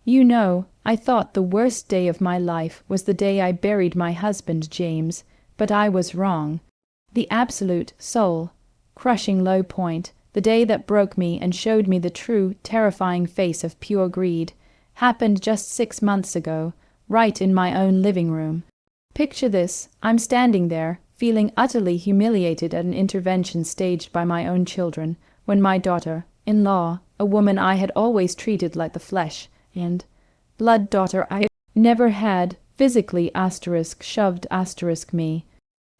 You know, I thought the worst day of my life was the day I buried my husband, James, but I was wrong. The absolute, soul-crushing low point, the day that broke me and showed me the true, terrifying face of pure greed, happened just 6 months ago, right in my own living room. Picture this, I'm standing there, feeling utterly humiliated at an intervention staged by my own children, when my daughter-in-law, a woman I had always treated like the flesh and blood daughter I never had, physically shoved me.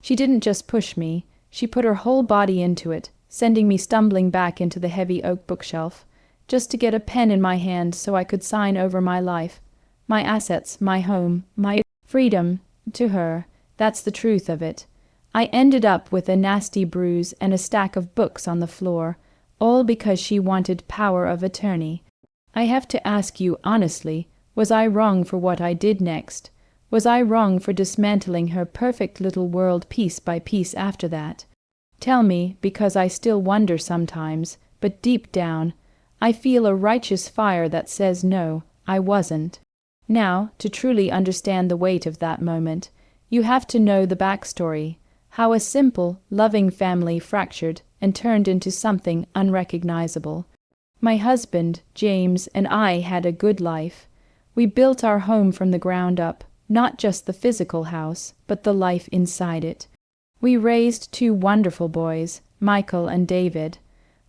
She didn't just push me, she put her whole body into it, sending me stumbling back into the heavy oak bookshelf, just to get a pen in my hand so I could sign over my life, my assets, my home, my freedom, to her. That's the truth of it. I ended up with a nasty bruise and a stack of books on the floor, all because she wanted power of attorney. I have to ask you honestly, was I wrong for what I did next? Was I wrong for dismantling her perfect little world piece by piece after that? Tell me, because I still wonder sometimes, but deep down, I feel a righteous fire that says no, I wasn't. Now, to truly understand the weight of that moment, you have to know the backstory, how a simple, loving family fractured and turned into something unrecognizable. My husband, James, and I had a good life. We built our home from the ground up, not just the physical house, but the life inside it. We raised 2 wonderful boys, Michael and David.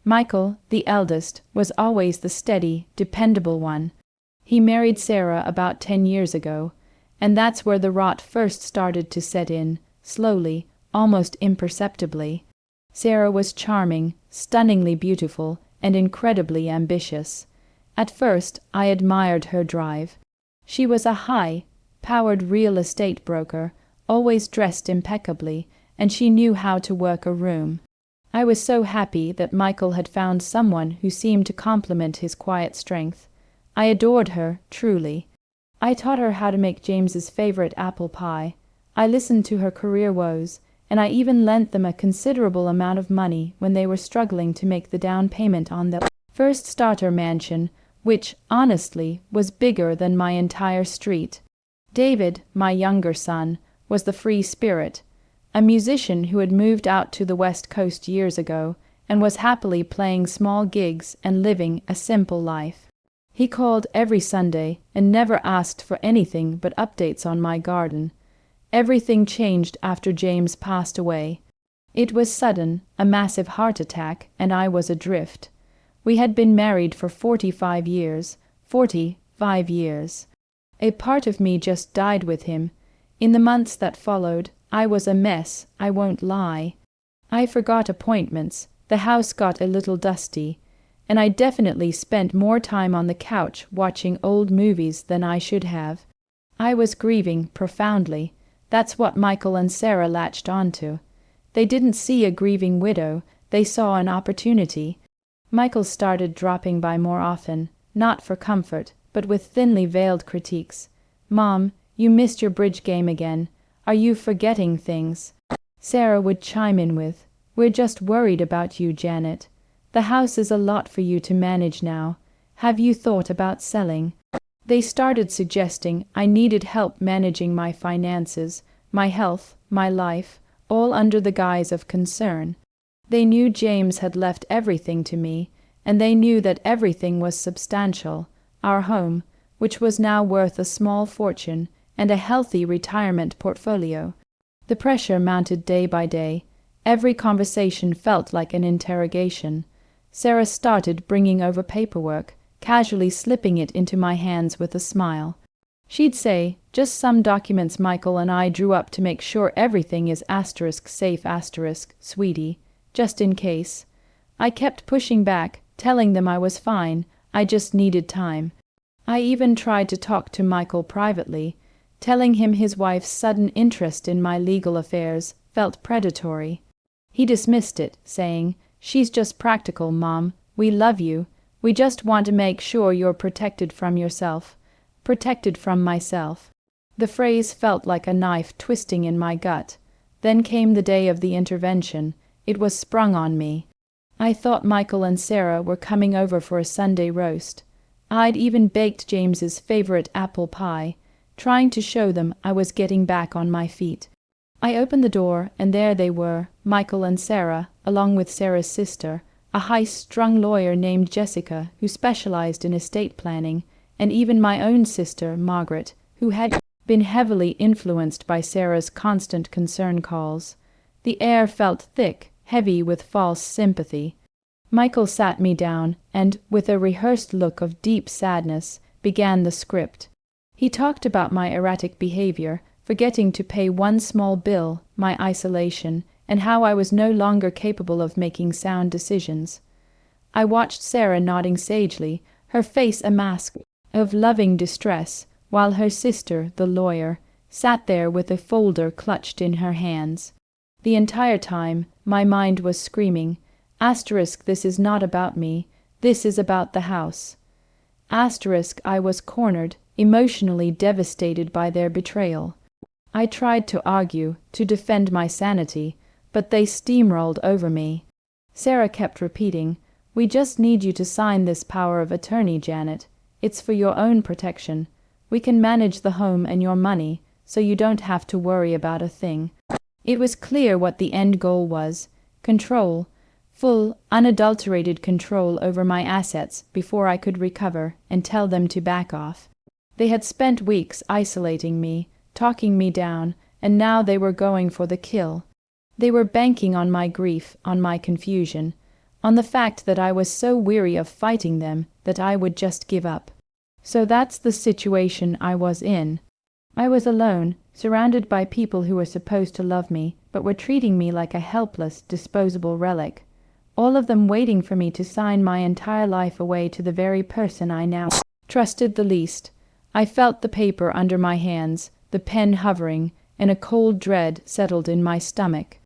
Michael, the eldest, was always the steady, dependable one. He married Sarah about 10 years ago, and that's where the rot first started to set in, slowly, almost imperceptibly. Sarah was charming, stunningly beautiful, and incredibly ambitious. At first, I admired her drive. She was a high-powered real estate broker, always dressed impeccably, and she knew how to work a room. I was so happy that Michael had found someone who seemed to complement his quiet strength. I adored her, truly. I taught her how to make James's favorite apple pie. I listened to her career woes, and I even lent them a considerable amount of money when they were struggling to make the down payment on their first starter mansion, which, honestly, was bigger than my entire street. David, my younger son, was the free spirit, a musician who had moved out to the West Coast years ago and was happily playing small gigs and living a simple life. He called every Sunday and never asked for anything but updates on my garden. Everything changed after James passed away. It was sudden, a massive heart attack, and I was adrift. We had been married for 45 years. 45 years. A part of me just died with him. In the months that followed, I was a mess, I won't lie. I forgot appointments, the house got a little dusty, and I definitely spent more time on the couch watching old movies than I should have. I was grieving profoundly. That's what Michael and Sarah latched onto. They didn't see a grieving widow, they saw an opportunity. Michael started dropping by more often, not for comfort, but with thinly veiled critiques. "Mom, you missed your bridge game again. Are you forgetting things?" Sarah would chime in with, "We're just worried about you, Janet. The house is a lot for you to manage now. Have you thought about selling?" They started suggesting I needed help managing my finances, my health, my life, all under the guise of concern. They knew James had left everything to me, and they knew that everything was substantial. Our home, which was now worth a small fortune, and a healthy retirement portfolio. The pressure mounted day by day. Every conversation felt like an interrogation. Sarah started bringing over paperwork, casually slipping it into my hands with a smile. She'd say, "Just some documents Michael and I drew up to make sure everything is *safe*, sweetie, just in case." I kept pushing back, telling them I was fine, I just needed time. I even tried to talk to Michael privately, telling him his wife's sudden interest in my legal affairs felt predatory. He dismissed it, saying, "She's just practical, Mom. We love you. We just want to make sure you're protected from yourself. Protected from myself." The phrase felt like a knife twisting in my gut. Then came the day of the intervention. It was sprung on me. I thought Michael and Sarah were coming over for a Sunday roast. I'd even baked James's favorite apple pie, trying to show them I was getting back on my feet. I opened the door, and there they were, Michael and Sarah, along with Sarah's sister, a high-strung lawyer named Jessica, who specialized in estate planning, and even my own sister, Margaret, who had been heavily influenced by Sarah's constant concern calls. The air felt thick, heavy with false sympathy. Michael sat me down, and, with a rehearsed look of deep sadness, began the script. He talked about my erratic behavior, forgetting to pay one small bill, my isolation, and how I was no longer capable of making sound decisions. I watched Sarah nodding sagely, her face a mask of loving distress, while her sister, the lawyer, sat there with a folder clutched in her hands. The entire time, my mind was screaming, "This is not about me. This is about the house." I was cornered, emotionally devastated by their betrayal. I tried to argue, to defend my sanity, but they steamrolled over me. Sarah kept repeating, "We just need you to sign this power of attorney, Janet. It's for your own protection. We can manage the home and your money, so you don't have to worry about a thing." It was clear what the end goal was: control, full, unadulterated control over my assets before I could recover and tell them to back off. They had spent weeks isolating me, talking me down, and now they were going for the kill. They were banking on my grief, on my confusion, on the fact that I was so weary of fighting them that I would just give up. So that's the situation I was in. I was alone, surrounded by people who were supposed to love me, but were treating me like a helpless, disposable relic. All of them waiting for me to sign my entire life away to the very person I now trusted the least. I felt the paper under my hands, the pen hovering, and a cold dread settled in my stomach.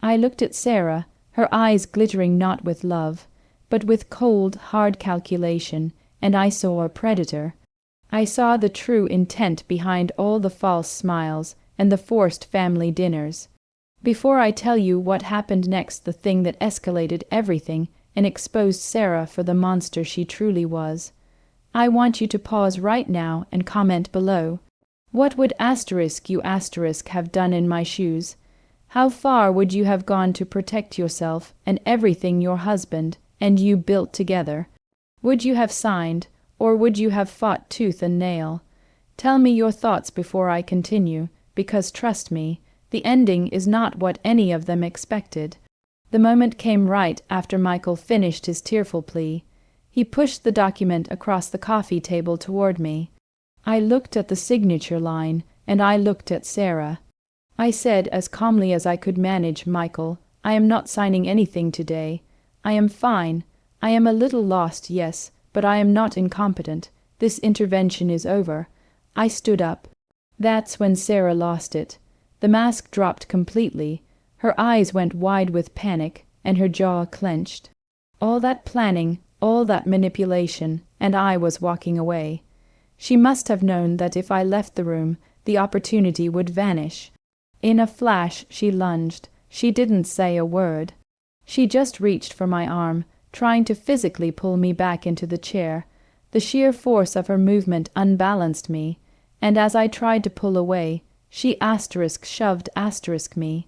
I looked at Sarah, her eyes glittering not with love, but with cold, hard calculation, and I saw a predator. I saw the true intent behind all the false smiles and the forced family dinners. Before I tell you what happened next, the thing that escalated everything and exposed Sarah for the monster she truly was, I want you to pause right now and comment below. What would you have done in my shoes? How far would you have gone to protect yourself and everything your husband and you built together? Would you have signed, or would you have fought tooth and nail? Tell me your thoughts before I continue, because trust me, the ending is not what any of them expected. The moment came right after Michael finished his tearful plea. He pushed the document across the coffee table toward me. I looked at the signature line, and I looked at Sarah. I said as calmly as I could manage, "Michael, I am not signing anything today. I am fine. I am a little lost, yes, but I am not incompetent. This intervention is over." I stood up. That's when Sarah lost it. The mask dropped completely. Her eyes went wide with panic, and her jaw clenched. All that planning, all that manipulation, and I was walking away. She must have known that if I left the room, the opportunity would vanish. In a flash she lunged. She didn't say a word. She just reached for my arm, trying to physically pull me back into the chair. The sheer force of her movement unbalanced me, and as I tried to pull away, she shoved me.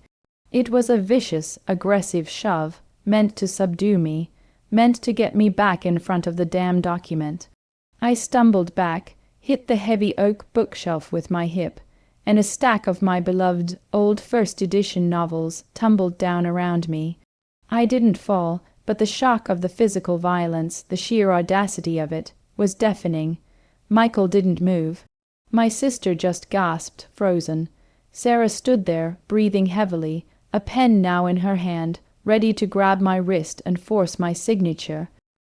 It was a vicious, aggressive shove, meant to subdue me, meant to get me back in front of the damn document. I stumbled back, hit the heavy oak bookshelf with my hip, and a stack of my beloved old first edition novels tumbled down around me. I didn't fall, but the shock of the physical violence, the sheer audacity of it, was deafening. Michael didn't move. My sister just gasped, frozen. Sarah stood there, breathing heavily, a pen now in her hand, ready to grab my wrist and force my signature.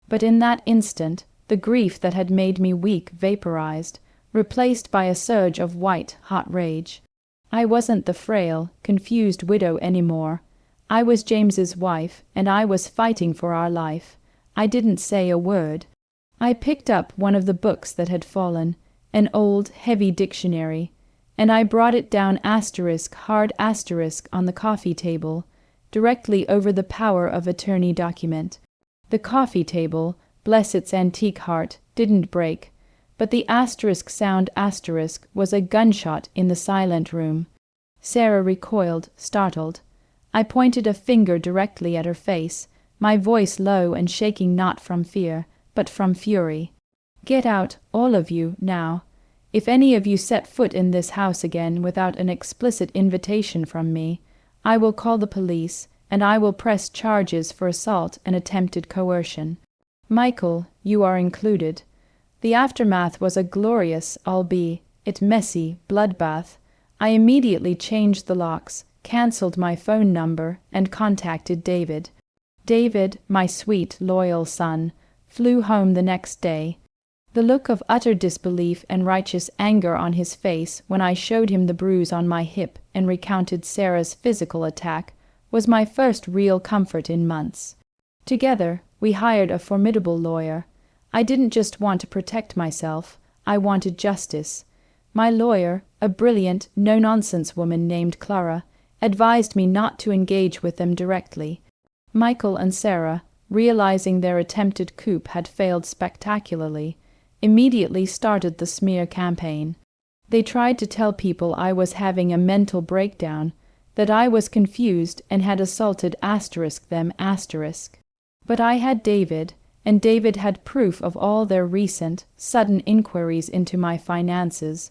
But in that instant, the grief that had made me weak vaporized, replaced by a surge of white, hot rage. I wasn't the frail, confused widow anymore. I was James's wife, and I was fighting for our life. I didn't say a word. I picked up one of the books that had fallen, an old, heavy dictionary, and I brought it down hard asterisk on the coffee table, directly over the power of attorney document. The coffee table, bless its antique heart, didn't break, but the asterisk sound asterisk was a gunshot in the silent room. Sarah recoiled, startled. I pointed a finger directly at her face, my voice low and shaking not from fear, but from fury. Get out, all of you, now. If any of you set foot in this house again without an explicit invitation from me, I will call the police, and I will press charges for assault and attempted coercion. Michael, you are included. The aftermath was a glorious, albeit messy, bloodbath. I immediately changed the locks, cancelled my phone number, and contacted David. David, my sweet, loyal son, flew home the next day. The look of utter disbelief and righteous anger on his face when I showed him the bruise on my hip and recounted Sarah's physical attack was my first real comfort in months. Together, we hired a formidable lawyer. I didn't just want to protect myself, I wanted justice. My lawyer, a brilliant, no-nonsense woman named Clara, advised me not to engage with them directly. Michael and Sarah, realizing their attempted coup had failed spectacularly, immediately started the smear campaign. They tried to tell people I was having a mental breakdown, that I was confused and had assaulted them. But I had David, and David had proof of all their recent, sudden inquiries into my finances,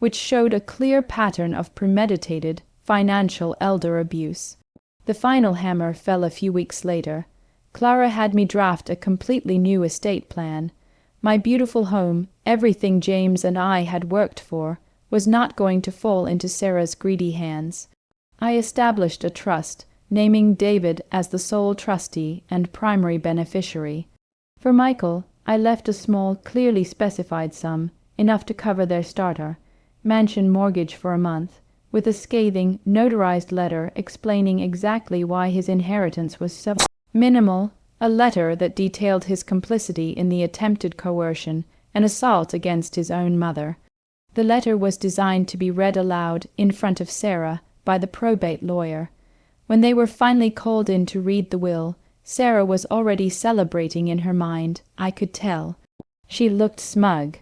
which showed a clear pattern of premeditated, financial elder abuse. The final hammer fell a few weeks later. Clara had me draft a completely new estate plan. My beautiful home, everything James and I had worked for, was not going to fall into Sarah's greedy hands. I established a trust, naming David as the sole trustee and primary beneficiary. For Michael, I left a small, clearly specified sum, enough to cover their starter, mansion mortgage for a month, with a scathing, notarized letter explaining exactly why his inheritance was so minimal, a letter that detailed his complicity in the attempted coercion and assault against his own mother. The letter was designed to be read aloud in front of Sarah by the probate lawyer. When they were finally called in to read the will, Sarah was already celebrating in her mind, I could tell. She looked smug.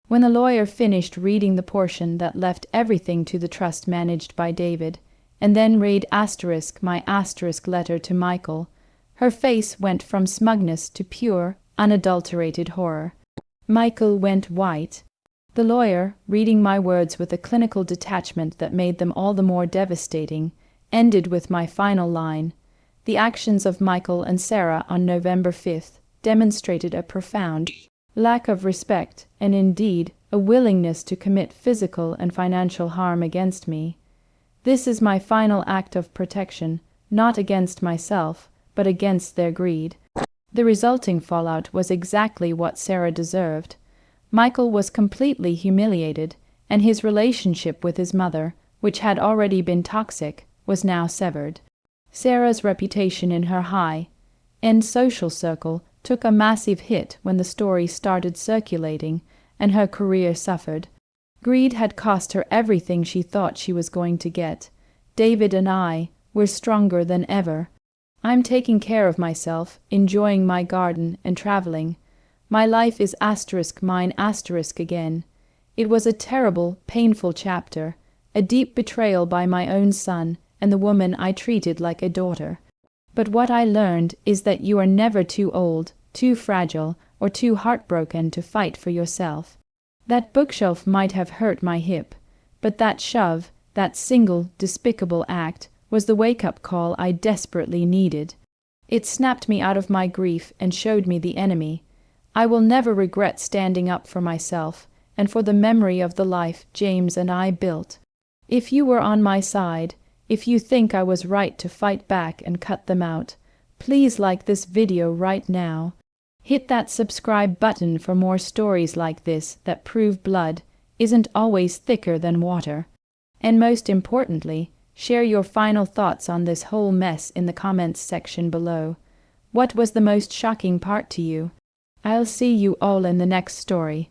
When the lawyer finished reading the portion that left everything to the trust managed by David, and then read my letter to Michael, her face went from smugness to pure, unadulterated horror. Michael went white. The lawyer, reading my words with a clinical detachment that made them all the more devastating, ended with my final line. The actions of Michael and Sarah on November 5th demonstrated a profound lack of respect and indeed a willingness to commit physical and financial harm against me. This is my final act of protection, not against myself, but against their greed. The resulting fallout was exactly what Sarah deserved. Michael was completely humiliated, and his relationship with his mother, which had already been toxic, was now severed. Sarah's reputation in her high-end social circle took a massive hit when the story started circulating, and her career suffered. Greed had cost her everything she thought she was going to get. David and I were stronger than ever. I'm taking care of myself, enjoying my garden and traveling. My life is mine again. It was a terrible, painful chapter, a deep betrayal by my own son and the woman I treated like a daughter. But what I learned is that you are never too old, too fragile, or too heartbroken to fight for yourself. That bookshelf might have hurt my hip, but that shove, that single, despicable act, was the wake-up call I desperately needed. It snapped me out of my grief and showed me the enemy. I will never regret standing up for myself and for the memory of the life James and I built. If you were on my side, if you think I was right to fight back and cut them out, please like this video right now. Hit that subscribe button for more stories like this that prove blood isn't always thicker than water. And most importantly, share your final thoughts on this whole mess in the comments section below. What was the most shocking part to you? I'll see you all in the next story.